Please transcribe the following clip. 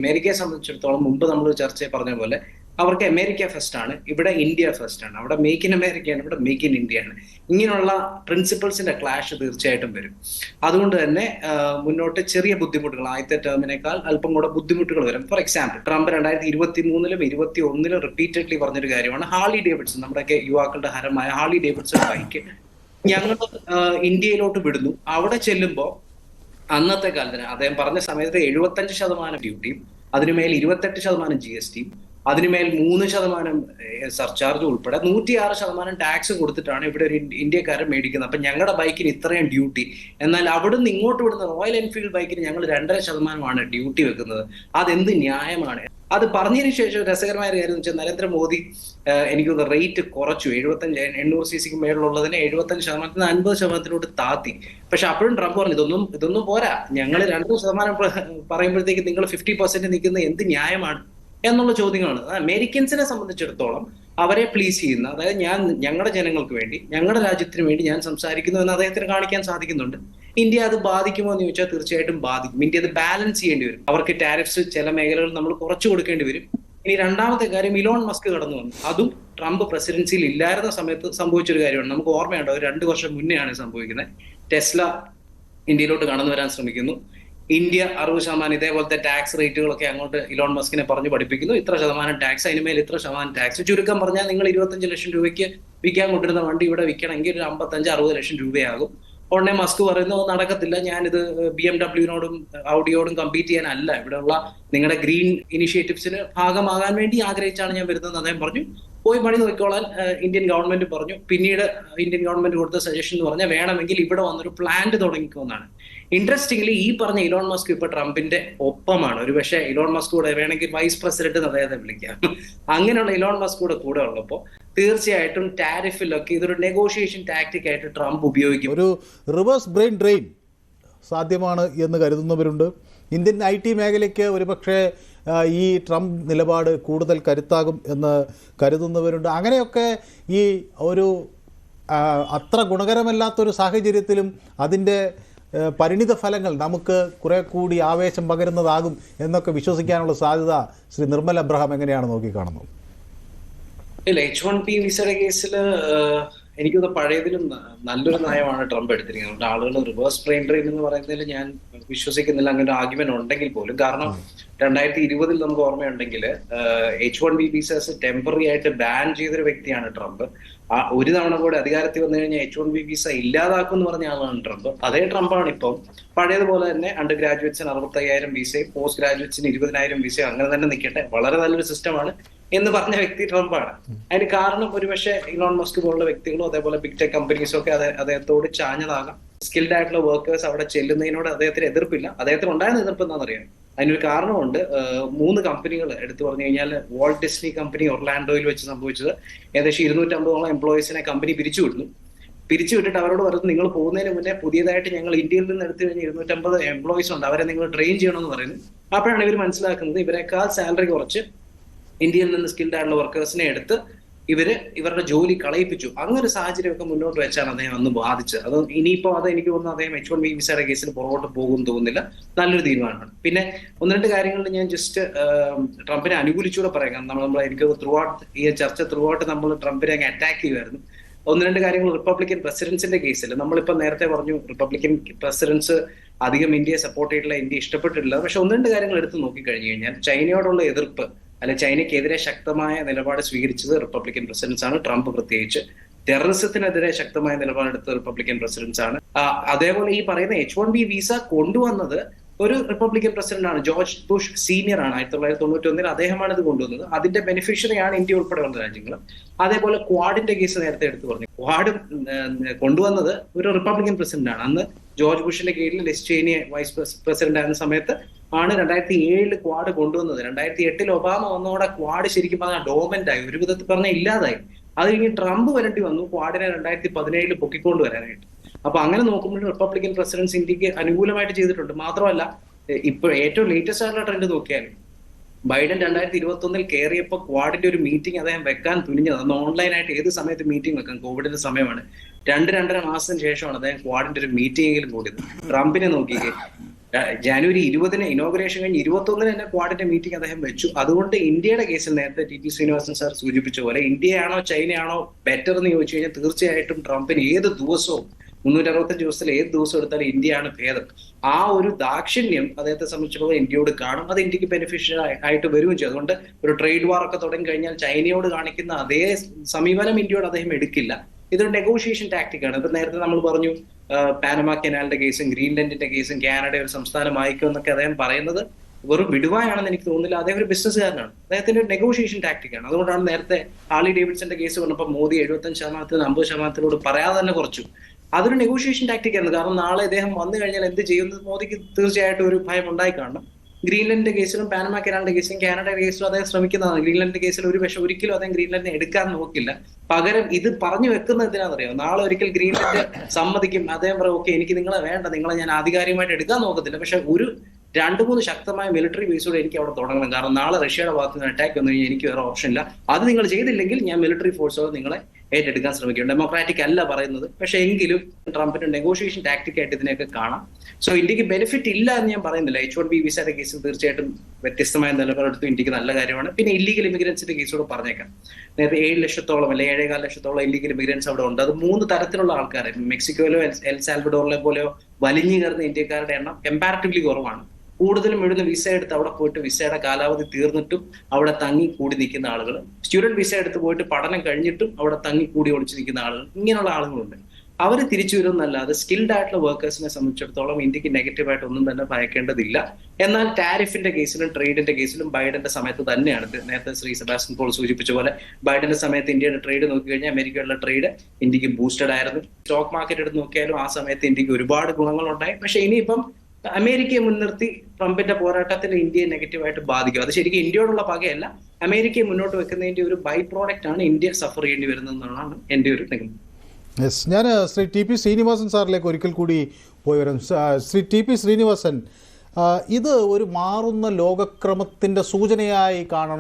അമേരിക്കയെ സംബന്ധിച്ചിടത്തോളം മുമ്പ് നമ്മൾ ചർച്ചയിൽ പറഞ്ഞ പോലെ അവർക്ക് അമേരിക്ക ഫസ്റ്റ് ആണ്, ഇവിടെ ഇന്ത്യ ഫസ്റ്റ് ആണ്. അവിടെ മേക്ക് ഇൻ അമേരിക്കയാണ്, ഇവിടെ മേക്ക് ഇൻ ഇന്ത്യ ആണ്. ഇങ്ങനെയുള്ള പ്രിൻസിപ്പിൾസിന്റെ ക്ലാഷ് തീർച്ചയായിട്ടും വരും. അതുകൊണ്ട് തന്നെ മുന്നോട്ട് ചെറിയ ബുദ്ധിമുട്ടുകൾ, ആദ്യത്തെ ടേമിനേക്കാൾ അല്പം കൂടെ ബുദ്ധിമുട്ടുകൾ വരും. ഫോർ എക്സാമ്പിൾ, ട്രംപ് 2023-ലും 2021-ലും റിപ്പീറ്റഡ്ലി പറഞ്ഞൊരു കാര്യമാണ് ഹാർലി ഡേവിഡ്സൺ, നമ്മുടെയൊക്കെ യുവാക്കളുടെ ഹരമായ ഹാർലി ഡേവിഡ്സൺ ബൈക്ക് ഞങ്ങൾ ഇന്ത്യയിലോട്ട് വിടുന്നു. അവിടെ ചെല്ലുമ്പോൾ അന്നത്തെ കാലത്തിന് അദ്ദേഹം പറഞ്ഞ സമയത്ത് 75% ഡ്യൂട്ടിയും അതിനുമേൽ 28% GST, അതിനുമേൽ 3% സർചാർജ് ഉൾപ്പെടെ 106% ടാക്സ് കൊടുത്തിട്ടാണ് ഇവിടെ ഒരു ഇന്ത്യക്കാരൻ മേടിക്കുന്നത്. അപ്പൊ ഞങ്ങളുടെ ബൈക്കിന് ഇത്രയും ഡ്യൂട്ടി, എന്നാൽ അവിടുന്ന് ഇങ്ങോട്ട് വിടുന്ന റോയൽ എൻഫീൽഡ് ബൈക്കിന് ഞങ്ങൾ 2.5% ഡ്യൂട്ടി വെക്കുന്നത്. അതെന്ത് ന്യായമാണ്? അത് പറഞ്ഞതിന് ശേഷം രസകരമായ കാര്യം എന്ന് വെച്ചാൽ നരേന്ദ്രമോദി എനിക്കൊന്ന് റേറ്റ് കുറച്ചു. 800cc മേളിലുള്ളതിനെ 75%-ന് 50%-ലോട്ട് താത്തി. പക്ഷെ അപ്പോഴും ട്രംപ് പറഞ്ഞു ഇതൊന്നും പോരാ, ഞങ്ങൾ 2% പറയുമ്പോഴത്തേക്ക് നിങ്ങൾ 50% നിൽക്കുന്ന എന്ത് ന്യായമാണ് എന്നുള്ള ചോദ്യങ്ങളാണ്. അമേരിക്കൻസിനെ സംബന്ധിച്ചിടത്തോളം അവരെ പ്ലീസ് ചെയ്യുന്ന, അതായത് ഞങ്ങളുടെ ജനങ്ങൾക്ക് വേണ്ടി, ഞങ്ങളുടെ രാജ്യത്തിന് വേണ്ടി ഞാൻ സംസാരിക്കുന്നു എന്ന് അദ്ദേഹത്തിന് കാണിക്കാൻ സാധിക്കുന്നുണ്ട്. ഇന്ത്യ അത് ബാധിക്കുമോ എന്ന് ചോദിച്ചാൽ തീർച്ചയായിട്ടും ബാധിക്കും. ഇന്ത്യ അത് ബാലൻസ് ചെയ്യേണ്ടി വരും. അവർക്ക് ടാരിഫ്സ് ചില മേഖലകൾ നമ്മൾ കുറച്ചു കൊടുക്കേണ്ടി വരും. ഇനി രണ്ടാമത്തെ കാര്യം, ഇലോൺ മസ്ക് കടന്നു വന്നു. അതും ട്രംപ് പ്രസിഡൻസിയിൽ ഇല്ലായിരുന്ന സമയത്ത് സംഭവിച്ചൊരു കാര്യമാണ്. നമുക്ക് ഓർമ്മയുണ്ടോ, 2 വർഷം മുന്നെയാണ് സംഭവിക്കുന്നത്. ടെസ്ല ഇന്ത്യയിലോട്ട് കടന്നു വരാൻ ശ്രമിക്കുന്നു. ഇന്ത്യ 60% ഇതേപോലത്തെ ടാക്സ് റേറ്റുകളൊക്കെ അങ്ങോട്ട് ഇലോൺ മസ്കിനെ പറഞ്ഞു പഠിപ്പിക്കുന്നു. ഇത്ര ശതമാനം ടാക്സ്, അതിനുമേൽ ഇത്ര ശതമാനം ടാക്സ്. ചുരുക്കം പറഞ്ഞാൽ നിങ്ങൾ 25 ലക്ഷം രൂപയ്ക്ക് വിൽക്കാൻ കൊണ്ടിരുന്ന വണ്ടി ഇവിടെ വിൽക്കണമെങ്കിൽ ഒരു 55-60 ലക്ഷം രൂപയാകും. ഉടനെ മസ്ക് പറയുന്നു നടക്കത്തില്ല, ഞാനിത് BMW-നോടും ഔഡിയോടും കമ്പീറ്റ് ചെയ്യാനല്ല, ഇവിടെയുള്ള നിങ്ങളുടെ ഗ്രീൻ ഇനിഷ്യേറ്റീവ്സിന് ഭാഗമാകാൻ വേണ്ടി ആഗ്രഹിച്ചാണ് ഞാൻ വരുന്നതെന്ന് അദ്ദേഹം പറഞ്ഞു. പോയി പണി നോക്കിക്കോളാൻ ഇന്ത്യൻ ഗവൺമെന്റ് പറഞ്ഞു. പിന്നീട് ഇന്ത്യൻ ഗവൺമെന്റ് കൊടുത്ത സജഷൻ എന്ന് പറഞ്ഞാൽ വേണമെങ്കിൽ ഇവിടെ വന്നൊരു പ്ലാന്റ് തുടങ്ങിക്കോന്നാണ്. ഇൻട്രസ്റ്റിംഗ്ലി ഈ പറഞ്ഞ ഇലോൺ മസ്ക് ഇപ്പൊ ട്രംപിന്റെ ഒപ്പമാണ്. ഒരു പക്ഷേ ഇലോൺ മസ്ക് കൂടെ വേണമെങ്കിൽ വൈസ് പ്രസിഡന്റ് അദ്ദേഹത്തെ വിളിക്കാം. അങ്ങനെയുള്ള ഇലോൺ മസ്ക് കൂടെ ഉള്ളപ്പോൾ തീർച്ചയായിട്ടും ടാരിഫിലൊക്കെ ഇതൊരു നെഗോഷിയേഷൻ ടാക്ടിക് ആയിട്ട് ട്രംപ് ഉപയോഗിക്കും. ഒരു റിവേഴ്സ് ബ്രെയിൻ ഡ്രെയിൻ സാധ്യമാണ് എന്ന് കരുതുന്നവരുണ്ട്. ഇന്ത്യൻ IT മേഖലയ്ക്ക് ഒരുപക്ഷെ ഈ ട്രംപ് നിലപാട് കൂടുതൽ കരുത്താകും എന്ന് കരുതുന്നവരുണ്ട്. അങ്ങനെയൊക്കെ ഈ ഒരു അത്ര ഗുണകരമല്ലാത്തൊരു സാഹചര്യത്തിലും അതിൻ്റെ പരിണിത ഫലങ്ങൾ നമുക്ക് കുറെ കൂടി ആവേശം പകരുന്നതാകും എന്നൊക്കെ വിശ്വസിക്കാനുള്ള സാധ്യത ശ്രീ നിർമ്മൽ അബ്രഹാം എങ്ങനെയാണ് നോക്കിക്കാണുന്നത്? ഇല്ല, H1B വിസയുടെ കേസിൽ എനിക്കൊന്ന് പഴയതിലും നല്ലൊരു നയമാണ് ട്രംപ് എടുത്തിരിക്കുന്നത്. ആളുകൾ റിവേഴ്സ് ബ്രെയിൻ ഡ്രെയിൻ എന്ന് പറയുന്നതിൽ ഞാൻ വിശ്വസിക്കുന്നില്ല, അങ്ങനെ ആർഗ്യുമെന്റ് ഉണ്ടെങ്കിൽ പോലും. കാരണം 2020 നമുക്ക് ഓർമ്മയുണ്ടെങ്കിൽ H1B വിസസ് ടെമ്പററി ആയിട്ട് ബാൻ ചെയ്തൊരു വ്യക്തിയാണ് ട്രംപ്. ഒരു തവണ കൂടെ അധികാരത്തിൽ വന്നു കഴിഞ്ഞാൽ H1B വിസ ഇല്ലാതാക്കും എന്ന് പറഞ്ഞ ആളാണ് ട്രംപ്. അതേ ട്രംപാണ് ഇപ്പം പഴയതുപോലെ തന്നെ അണ്ടർ ഗ്രാജുവേറ്റ്സിന് 65,000 വിസയും പോസ്റ്റ് ഗ്രാജുവേറ്റ്സിന് 20,000 വിസയും അങ്ങനെ തന്നെ നിൽക്കട്ടെ, വളരെ നല്ലൊരു സിസ്റ്റമാണ് എന്ന് പറഞ്ഞ വ്യക്തി ട്രംപാണ്. അതിന് കാരണം ഒരുപക്ഷെ ഇലോൺ മസ്ക് പോലുള്ള വ്യക്തികളോ അതേപോലെ ബിഗ് ടെക് കമ്പനീസോ ഒക്കെ അദ്ദേഹത്തോട് ചാഞ്ഞതാകാം. സ്കിൽഡ് ആയിട്ടുള്ള വർക്കേഴ്സ് അവിടെ ചെല്ലുന്നതിനോട് അദ്ദേഹത്തിന് എതിർപ്പില്ല. അദ്ദേഹത്തിന് ഉണ്ടായിരുന്ന എതിർപ്പ് എന്താണെന്നറിയാം, അതിനൊരു കാരണമുണ്ട്. 3 കമ്പനികൾ എടുത്തു പറഞ്ഞു കഴിഞ്ഞാൽ വാൾട്ട് ഡിസ്നി കമ്പനി ഒർലാൻഡോയിൽ വെച്ച് സംഭവിച്ചത് ഏകദേശം 250ഓളം എംപ്ലോയീസിനെ കമ്പനി പിരിച്ചുവിട്ടിട്ട് അവരോട് പറഞ്ഞു നിങ്ങൾ പോകുന്നതിന് മുന്നേ പുതിയതായിട്ട് ഞങ്ങൾ ഇന്ത്യയിൽ നിന്ന് എടുത്തു കഴിഞ്ഞാൽ 250 എംപ്ലോയീസ് ഉണ്ട്, അവരെ നിങ്ങൾ ട്രെയിൻ ചെയ്യണമെന്ന് പറയുന്നു. അപ്പോഴാണ് ഇവർ മനസ്സിലാക്കുന്നത് ഇവരെക്കാൾ സാലറി കുറച്ച് ഇന്ത്യയിൽ നിന്ന് സ്കിൽഡ് ആയിട്ടുള്ള വർക്കേഴ്സിനെ എടുത്ത് ഇവരുടെ ജോലി കളയിപ്പിച്ചു. അങ്ങനെ ഒരു സാഹചര്യമൊക്കെ മുന്നോട്ട് വെച്ചാണ് അദ്ദേഹം അന്ന് ബാധിച്ചത്. അത് ഇനിയിപ്പോ എനിക്ക് തോന്നുന്നു അദ്ദേഹം H1B വിസയുടെ കേസിൽ പുറകോട്ട് പോകുമെന്ന് തോന്നുന്നില്ല. നല്ലൊരു തീരുമാനമാണ്. പിന്നെ 1-2 കാര്യങ്ങളിൽ ഞാൻ ജസ്റ്റ് ട്രംപിനെ അനുകൂലിച്ചുകൂടെ പറയാം. എനിക്ക് ഈ ചർച്ച ത്രൂ ഔട്ട് നമ്മൾ ട്രംപിനെ അങ്ങ് അറ്റാക്ക് ചെയ്യുമായിരുന്നു. 1-2 കാര്യങ്ങൾ റിപ്പബ്ലിക്കൻ പ്രസിഡൻസിന്റെ കേസിൽ നമ്മളിപ്പോ നേരത്തെ പറഞ്ഞു, റിപ്പബ്ലിക്കൻ പ്രസിഡൻസ് അധികം ഇന്ത്യയെ സപ്പോർട്ട് ചെയ്തിട്ടില്ല, ഇന്ത്യ ഇഷ്ടപ്പെട്ടിട്ടില്ല. പക്ഷെ 1-2 കാര്യങ്ങൾ എടുത്ത് നോക്കിക്കഴിഞ്ഞു കഴിഞ്ഞാൽ ചൈനയോടുള്ള എതിർപ്പ് ചൈനയ്ക്കെതിരെ ശക്തമായ നിലപാട് സ്വീകരിച്ചത് റിപ്പബ്ലിക്കൻ പ്രസിഡൻസ് ആണ്. ട്രംപ് പ്രത്യേകിച്ച് ടെററിസത്തിനെതിരെ ശക്തമായ നിലപാടെടുത്ത റിപ്പബ്ലിക്കൻ പ്രസിഡൻസ് ആണ്. അതേപോലെ ഈ പറയുന്ന H1B വിസ കൊണ്ടുവന്നത് ഒരു റിപ്പബ്ലിക്കൻ പ്രസിഡന്റ് ആണ്, ജോർജ് ബുഷ് സീനിയർ ആണ്. 1991 അദ്ദേഹമാണ് ഇത് കൊണ്ടുവന്നത്. അതിന്റെ ബെനിഫിഷ്യറിയാണ് ഇന്ത്യ ഉൾപ്പെടെയുള്ള രാജ്യങ്ങൾ. അതേപോലെ ക്വാഡിന്റെ കേസ് നേരത്തെ എടുത്തു പറഞ്ഞു. ക്വാഡ് കൊണ്ടുവന്നത് ഒരു റിപ്പബ്ലിക്കൻ പ്രസിഡന്റ് ആണ്. അന്ന് ജോർജ് ബുഷിന്റെ കീഴിൽ ലിസ് ചെയിനി വൈസ് പ്രസിഡന്റ് ആയിരുന്ന സമയത്ത് ആണ് 2007 ക്വാഡ് കൊണ്ടുവന്നത്. 2008 ഒബാമ വന്നതോടെ ക്വാഡ് ശരിക്കും പറഞ്ഞാൽ ഡോമന്റ് ആയി, ഒരു വിധത്തിൽ പറഞ്ഞാൽ ഇല്ലാതായി. അത് കഴിഞ്ഞ് ട്രംപ് വരേണ്ടി വന്നു ക്വാഡിനെ 2017 പൊക്കിക്കൊണ്ട് വരാനായിട്ട്. അപ്പൊ അങ്ങനെ നോക്കുമ്പോൾ റിപ്പബ്ലിക്കൻ പ്രസിഡൻസ് ഇന്ത്യക്ക് അനുകൂലമായിട്ട് ചെയ്തിട്ടുണ്ട്. മാത്രമല്ല ഇപ്പൊ ഏറ്റവും ലേറ്റസ്റ്റ് ആയിട്ടുള്ള ട്രെൻഡ് നോക്കിയാൽ ബൈഡൻ 2021 കയറിയപ്പോൾ ക്വാഡിന്റെ ഒരു മീറ്റിംഗ് അദ്ദേഹം വെക്കാൻ തുനിഞ്ഞത്. അന്ന് ഓൺലൈനായിട്ട് ഏത് സമയത്ത് മീറ്റിംഗ് വെക്കാം, കോവിഡിന്റെ സമയമാണ്. 2-2.5 മാസത്തിന് ശേഷമാണ് അദ്ദേഹം ക്വാഡിന്റെ ഒരു മീറ്റിംഗിലും കൂടിയത്. ട്രംപിനെ നോക്കിയേ, ജാനുവരി 20 ഇനോഗ്രേഷൻ കഴിഞ്ഞ് 21 തന്നെ ക്വാഡിന്റെ മീറ്റിംഗ് അദ്ദേഹം വെച്ചു. അതുകൊണ്ട് ഇന്ത്യയുടെ കേസിൽ നേരത്തെ ടി ശ്രീനിവാസൻ സാർ സൂചിപ്പിച്ച പോലെ ഇന്ത്യയാണോ ചൈനയാണോ ബെറ്റർ എന്ന് ചോദിച്ചു കഴിഞ്ഞാൽ തീർച്ചയായിട്ടും ട്രംപിന് ഏത് ദിവസവും 365 ദിവസത്തിൽ ഏത് ദിവസം എടുത്താലും ഇന്ത്യയാണ് ഭേദം. ആ ഒരു ദാക്ഷിണ്യം അദ്ദേഹത്തെ സംബന്ധിച്ചിടത്തോളം ഇന്ത്യയോട് കാണും. അത് ഇന്ത്യക്ക് ബെനിഫിഷ്യൽ ആയിട്ട് വരികയും ചെയ്യും. അതുകൊണ്ട് ഒരു ട്രേഡ് വാർ ഒക്കെ തുടങ്ങി കഴിഞ്ഞാൽ ചൈനയോട് കാണിക്കുന്ന അതേ സമീപനം ഇന്ത്യയോട് അദ്ദേഹം എടുക്കില്ല. ഇതൊരു നെഗോഷിയേഷൻ ടാക്ടിക്കാണ്. ഇപ്പൊ നേരത്തെ നമ്മൾ പറഞ്ഞു പാനമ കനാലിന്റെ കേസും ഗ്രീൻലൻഡിന്റെ കേസും കാനഡ ഒരു സംസ്ഥാനമായിക്കും എന്നൊക്കെ അദ്ദേഹം പറയുന്നത് വെറും വിടുവായാണെന്ന് എനിക്ക് തോന്നുന്നില്ല. അദ്ദേഹം ഒരു ബിസിനസ്സുകാരനാണ്. അദ്ദേഹത്തിന്റെ ഒരു നെഗോഷിയേഷൻ ടാക്ടിക്കാണ്. അതുകൊണ്ടാണ് നേരത്തെ ഹാർലി ഡേവിഡ്സന്റെ കേസ് പറഞ്ഞപ്പോൾ മോദി 75% 50% പറയാതെ തന്നെ കുറച്ചു. അതൊരു നെഗോഷിയേഷൻ ടാക്ടിക്കാണ്. കാരണം നാളെ അദ്ദേഹം വന്നു കഴിഞ്ഞാൽ എന്ത് ചെയ്യുന്നത് മോദിക്ക് തീർച്ചയായിട്ടും ഒരു ഭയം ഉണ്ടായി കാണണം. ഗ്രീൻലൻഡിന്റെ കേസിലും പാനമ കനാലിന്റെ കേസിലും കാനഡയുടെ കേസിലും അദ്ദേഹം ശ്രമിക്കുന്നതാണ്. ഗ്രീൻലൻഡിന്റെ കേസിൽ ഒരു പക്ഷേ ഒരിക്കലും അദ്ദേഹം ഗ്രീൻലൻഡിനെ എടുക്കാൻ നോക്കില്ല. പകരം ഇത് പറഞ്ഞു വെക്കുന്നത് എന്തിനാണെന്നറിയോ? നാളെ ഒരിക്കൽ ഗ്രീൻലൻഡ് സമ്മതിക്കും, അദ്ദേഹം പറയും ഓക്കെ എനിക്ക് നിങ്ങളെ വേണ്ട, നിങ്ങളെ ഞാൻ ആധികാരികമായിട്ട് എടുക്കാൻ നോക്കത്തില്ല, പക്ഷെ ഒരു 2-3 ശക്തമായ മിലിറ്ററി ബേസോടെ എനിക്ക് അവിടെ തുടങ്ങണം. കാരണം നാളെ റഷ്യയുടെ ഭാഗത്ത് നിന്ന് അറ്റാക്ക് വന്നു കഴിഞ്ഞാൽ എനിക്ക് വേറെ ഓപ്ഷൻ ഇല്ല. അത് നിങ്ങൾ ചെയ്തില്ലെങ്കിൽ ഞാൻ മിലിറ്ററി ഫോഴ്സോടെ നിങ്ങളെ ഏറ്റെടുക്കാൻ ശ്രമിക്കും. ഡെമോക്രാറ്റിക് അല്ല പറയുന്നത്, പക്ഷെ എങ്കിലും ട്രംപിന്റെ നെഗോഷിയേഷൻ ടാക്ടിക് ആയിട്ട് ഇതിനെയൊക്കെ കാണാം. സോ ഇന്ത്യക്ക് ബെനിഫിറ്റ് ഇല്ല എന്ന് ഞാൻ പറയുന്നില്ല. H-1B വിസയുടെ കേസിൽ തീർച്ചയായിട്ടും വ്യത്യസ്തമായ നിലപാടെടുത്തു ഇന്ത്യക്ക് നല്ല കാര്യമാണ്. പിന്നെ ഇല്ലീഗൽ ഇമിഗ്രൻസിന്റെ കേസോട് പറഞ്ഞേക്കാം. നേരത്തെ 7 ലക്ഷത്തോളം അല്ലെ 7.25 ലക്ഷത്തോളം ഇല്ലീഗൽ ഇമിഗ്രൻസ് അവിടെ ഉണ്ട്. അത് 3 തരത്തിലുള്ള ആൾക്കാരെ, മെക്സിക്കോയിലോ എൽ സാൽവഡോറിലെ പോലെയോ വലിഞ്ഞു കയറുന്ന ഇന്ത്യക്കാരുടെ എണ്ണം കമ്പാരിറ്റീവ്ലി കുറവാണ്. കൂടുതലും ഇവിടുന്ന് വിസ എടുത്ത് അവിടെ പോയിട്ട് വിസയുടെ കാലാവധി തീർന്നിട്ടും അവിടെ തങ്ങി കൂടി നിൽക്കുന്ന ആളുകൾ, സ്റ്റുഡന്റ് വിസ എടുത്ത് പോയിട്ട് പഠനം കഴിഞ്ഞിട്ടും അവിടെ തങ്ങി കൂടി ഒളിച്ചു നിൽക്കുന്ന ആളുകൾ, ഇങ്ങനെയുള്ള ആളുകളുണ്ട്. അവർ തിരിച്ചു വരുന്നല്ലാതെ സ്കിൽഡ് ആയിട്ടുള്ള വർക്കേഴ്സിനെ സംബന്ധിച്ചിടത്തോളം ഇന്ത്യക്ക് നെഗറ്റീവായിട്ട് ഒന്നും തന്നെ ഭയക്കേണ്ടതില്ല. എന്നാൽ ടാരിഫിന്റെ കേസിലും ട്രേഡിന്റെ കേസിലും ബൈഡന്റെ സമയത്ത് തന്നെയാണ്. നേരത്തെ ശ്രീ സെബാസ്റ്റ്യൻ പോൾ സൂചിപ്പിച്ച പോലെ ബൈഡന്റെ സമയത്ത് ഇന്ത്യയുടെ ട്രേഡ് നോക്കിക്കഴിഞ്ഞാൽ അമേരിക്കയുടെ ട്രേഡ് ഇന്ത്യക്ക് ബൂസ്റ്റഡ് ആയിരുന്നു. സ്റ്റോക്ക് മാർക്കറ്റ് എടുത്ത് നോക്കിയാലും ആ സമയത്ത് ഇന്ത്യക്ക് ഒരുപാട് ഗുണങ്ങളുണ്ടായി. പക്ഷെ ഇനിയിപ്പം അമേരിക്കയെ മുൻനിർത്തി ട്രംപിന്റെ പോരാട്ടത്തിൽ ഇന്ത്യയെ നെഗറ്റീവായിട്ട് ബാധിക്കും. അത് ശരിക്കും ഇന്ത്യയോടുള്ള പകയല്ല, അമേരിക്കയെ മുന്നോട്ട് വെക്കുന്നതിന്റെ ഒരു ബൈ പ്രോഡക്റ്റ് ആണ് ഇന്ത്യ സഫർ ചെയ്യേണ്ടി വരുന്നതെന്നാണ് എൻ്റെ ഒരു നിഗമനം. യെസ്, ഞാൻ ശ്രീ ടി ശ്രീനിവാസൻ സാറിലേക്ക് ഒരിക്കൽ കൂടി പോയി വരാം. ശ്രീ ടി ശ്രീനിവാസൻ, ഇത് ഒരു മാറുന്ന ലോകക്രമത്തിൻ്റെ സൂചനയായി കാണണോ?